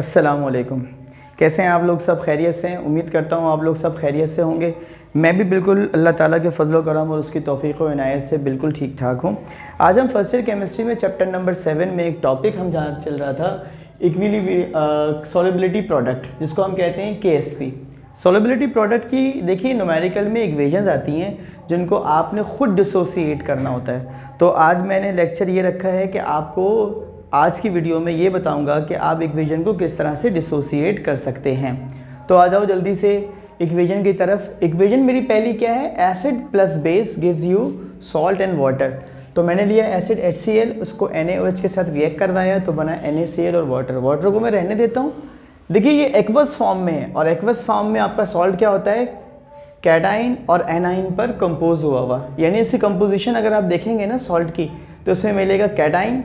अस्सलामुअलैकुम। कैसे हैं आप लोग? सब खैरियत से हैं? उम्मीद करता हूँ आप लोग सब खैरियत से होंगे। मैं भी बिल्कुल अल्लाह ताला के फजल करम और उसकी तौफ़ीक़ व इनायत से बिल्कुल ठीक ठाक हूँ। आज हम फर्स्ट ईयर केमिस्ट्री में चैप्टर नंबर 7 में एक टॉपिक हम जहाँ चल रहा था सॉल्युबिलिटी प्रोडक्ट, जिसको हम कहते हैं KSP। सॉल्युबिलिटी प्रोडक्ट की देखिए न्यूमेरिकल में इक्वेशंस आती हैं जिनको आपने ख़ुद डिसोसिएट करना होता है। तो आज मैंने लेक्चर ये रखा है कि आपको आज की वीडियो में ये बताऊंगा कि आप इक्वेशन को किस तरह से डिसोसिएट कर सकते हैं। तो आ जाओ जल्दी से इक्वेशन की तरफ। इक्वेशन मेरी पहली क्या है? Acid plus base gives you salt and water. तो मैंने लिया एसिड HCl, उसको NaOH के साथ रिएक्ट करवाया तो बना NaCl और वाटर। वाटर को मैं रहने देता हूँ। देखिए ये एक्वस फॉर्म में है और एक्वस फॉर्म में आपका सॉल्ट क्या होता है? कैटाइन और एनाइन पर कंपोज हुआ। यानी इसकी कंपोजिशन अगर आप देखेंगे ना सॉल्ट की, तो उसमें मिलेगा कैटाइन,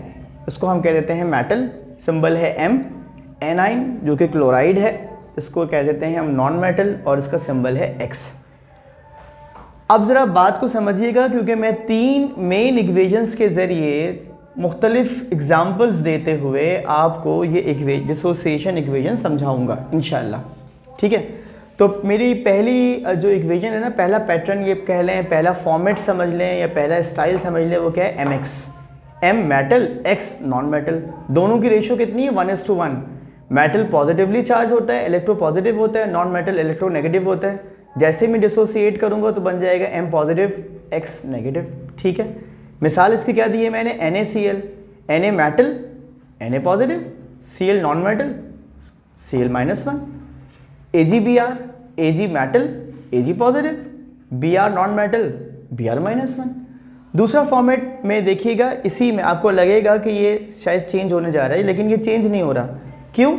उसको हम कह देते हैं मेटल, सिंबल है M। एनाइन जो कि क्लोराइड है, इसको कह देते हैं हम नॉन मेटल और इसका सिंबल है X। अब ज़रा बात को समझिएगा, क्योंकि मैं 3 मेन इक्वेशंस के ज़रिए मुख्तलिफ एग्जाम्पल्स देते हुए आपको ये डिसोसिएशन इक्वेशन समझाऊंगा इंशाल्लाह। ठीक है, तो मेरी पहली जो इक्वेशन है ना, पहला पैटर्न ये कह लें, पहला फॉर्मेट समझ लें या पहला स्टाइल समझ लें, वो क्या है? MX। M metal, X non metal. दोनों की रेशियो कितनी है? 1:1। मेटल पॉजिटिवली चार्ज होता है, इलेक्ट्रो पॉजिटिव होता है, नॉन मेटल इलेक्ट्रो नेगेटिव होता है। जैसे मैं डिसोसिएट करूँगा तो बन जाएगा M पॉजिटिव X नेगेटिव। ठीक है, मिसाल इसकी क्या दी है मैंने? NaCl, Na metal, Na positive, Cl non metal, Cl-1। AgBr, Ag metal, Ag positive, Br non metal, Br-1। दूसरा फॉर्मेट में देखिएगा, इसी में आपको लगेगा कि ये शायद चेंज होने जा रहा है, लेकिन ये चेंज नहीं हो रहा। क्यों?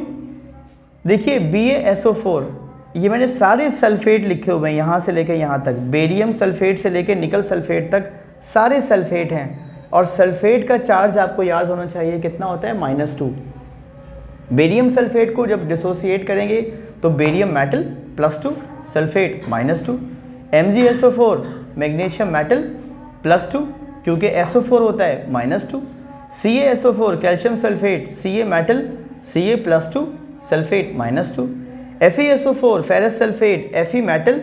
देखिए BaSO4, ये मैंने सारे सल्फेट लिखे हुए हैं यहाँ से लेकर यहाँ तक। बेरियम सल्फेट से लेकर निकल सल्फेट तक सारे सल्फेट हैं, और सल्फेट का चार्ज आपको याद होना चाहिए कितना होता है? -2। बेरियम सल्फेट को जब डिसोसिएट करेंगे तो barium metal +2, sulphate -2। MgSO4 magnesium metal +2, क्योंकि SO4 होता है -2। CaSO4 calcium sulphate, Ca metal, Ca +2, sulphate -2। FeSO4 ferrous sulphate, Fe metal,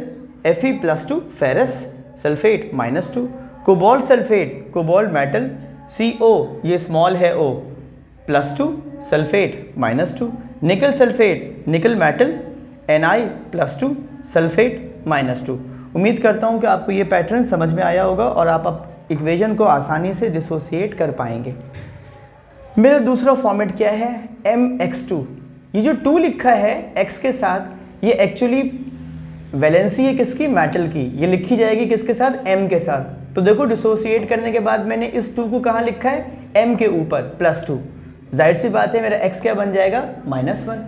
Fe +2, ferrous, sulphate -2। Cobalt sulphate, cobalt metal, CO ये स्मॉल है O, +2, sulphate -2। निकल sulphate, nickel metal, Ni +2, sulphate -2। उम्मीद करता हूँ कि आपको ये पैटर्न समझ में आया होगा और आप इक्वेशन को आसानी से डिसोसिएट कर पाएंगे। मेरा दूसरा फॉर्मेट क्या है? MX2। ये जो 2 लिखा है X के साथ, ये एक्चुअली वैलेंसी है किसकी? मेटल की। ये लिखी जाएगी किसके साथ? M के साथ। तो देखो डिसोसिएट करने के बाद मैंने इस 2 को कहाँ लिखा है? M के ऊपर +2। जाहिर सी बात है मेरा X क्या बन जाएगा? -1।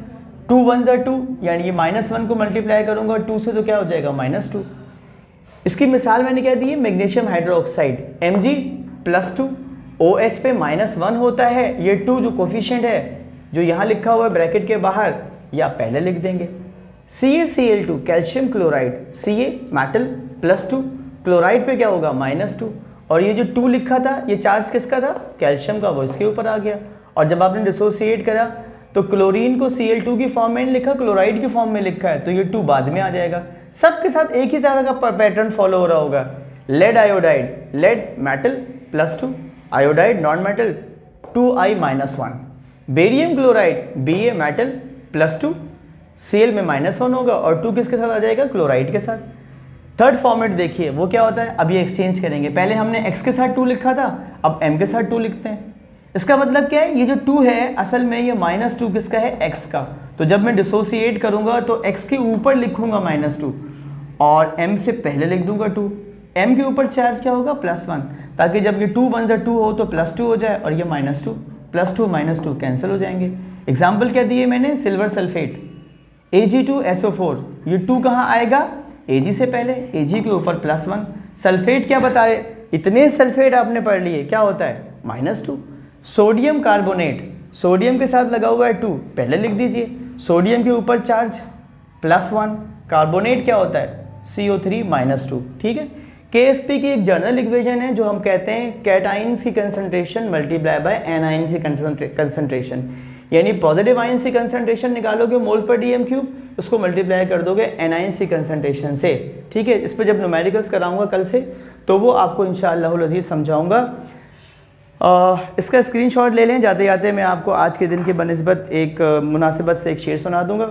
2 1 2, यानी ये -1 को मल्टीप्लाई करूंगा 2 से तो क्या हो जाएगा? -2। इसकी मिसाल मैंने क्या दी है? मैग्नीशियम हाइड्रोक्साइड, Mg +2, OH पे -1 होता है। ये 2 जो कोफिशिएंट है, जो यहाँ लिखा हुआ है ब्रैकेट के बाहर, या पहले लिख देंगे। CaCl2 calcium chloride, Ca metal +2, chloride पे क्या होगा? -2। और ये जो 2 लिखा था, ये चार्ज किसका था? कैल्शियम का, वो इसके ऊपर आ गया। और जब आपने डिसोसिएट करा तो क्लोरीन को Cl2 की फॉर्म में नहीं लिखा, क्लोराइड की फॉर्म में लिखा है, तो ये 2 बाद में आ जाएगा। सबके साथ एक ही तरह का पैटर्न फॉलो हो रहा होगा। Lead iodide, lead metal +2, iodide non metal, 2I-1। Barium chloride, Ba metal +2, Cl में -1 होगा और 2 किसके साथ आ जाएगा? क्लोराइड के साथ। थर्ड फॉर्मेट देखिए वो क्या होता है? अब ये एक्सचेंज करेंगे। पहले हमने X के साथ 2 लिखा था, अब M के साथ 2 लिखते हैं। इसका मतलब क्या है? ये जो 2 है असल में ये -2 किसका है? X का। तो जब मैं डिसोसिएट करूंगा तो X के ऊपर लिखूंगा -2 और M से पहले लिख दूंगा 2। M के ऊपर चार्ज क्या होगा? +1, ताकि जब ये 2 1 2 हो तो +2 हो जाए और ये -2, +2 -2 कैंसिल हो जाएंगे। एग्जाम्पल क्या दिए मैंने? सिल्वर सल्फेट, Ag2SO4, ये 2 कहाँ आएगा? Ag से पहले, Ag के ऊपर +1। सल्फेट क्या बता रहे? इतने सल्फेट आपने पढ़ लिए, क्या होता है? -2। सोडियम कार्बोनेट, सोडियम के साथ लगा हुआ है 2, पहले लिख दीजिए। सोडियम के ऊपर चार्ज +1, कार्बोनेट क्या होता है? CO3 -2। ठीक है, KSP की एक जनरल इक्वेशन है जो हम कहते हैं कैटाइंस की कंसंट्रेशन मल्टीप्लाई बाय एनाइंस की कंसंट्रेशन। यानी पॉजिटिव आयन सी कंसंट्रेशन निकालोगे मोल्स पर डीएम क्यूब, उसको मल्टीप्लाई कर दोगे एनाइन सी कंसंट्रेशन से। ठीक है, इस पर जब न्यूमेरिकल्स कराऊंगा कल से तो वो आपको इंशाअल्लाहुल अज़ीज़ समझाऊंगा। इसका स्क्रीनशॉट ले लें। जाते जाते मैं आपको आज के दिन की बनिस्बत एक मुनासिबत से एक शेर सुना दूंगा।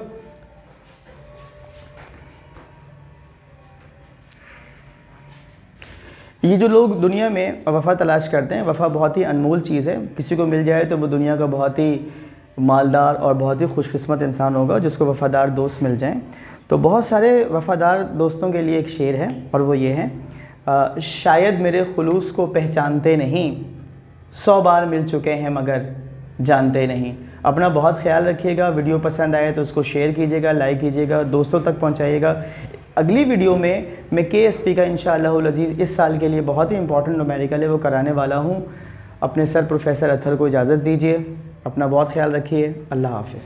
ये जो लोग दुनिया में वफ़ा तलाश करते हैं, वफ़ा बहुत ही अनमोल चीज़ है। किसी को मिल जाए तो वो दुनिया का बहुत ही मालदार और बहुत ही खुशकिस्मत इंसान होगा जिसको वफ़ादार दोस्त मिल जाएं। तो बहुत सारे वफ़ादार दोस्तों के लिए एक शेर है और वो ये है, शायद मेरे खुलूस को पहचानते नहीं, 100 बार मिल चुके हैं मगर जानते नहीं। अपना बहुत ख्याल रखिएगा। वीडियो पसंद आए तो उसको शेयर कीजिएगा, लाइक कीजिएगा, दोस्तों तक पहुंचाइएगा। अगली वीडियो में मैं KSP का इंशाअल्लाहुल अज़ीज़ इस साल के लिए बहुत ही इंपॉर्टेंट न्यूमेरिकल है वो कराने वाला हूँ। अपने सर प्रोफेसर अत्हर को इजाज़त दीजिए। अपना बहुत ख्याल रखिए। अल्लाह हाफ़िज़।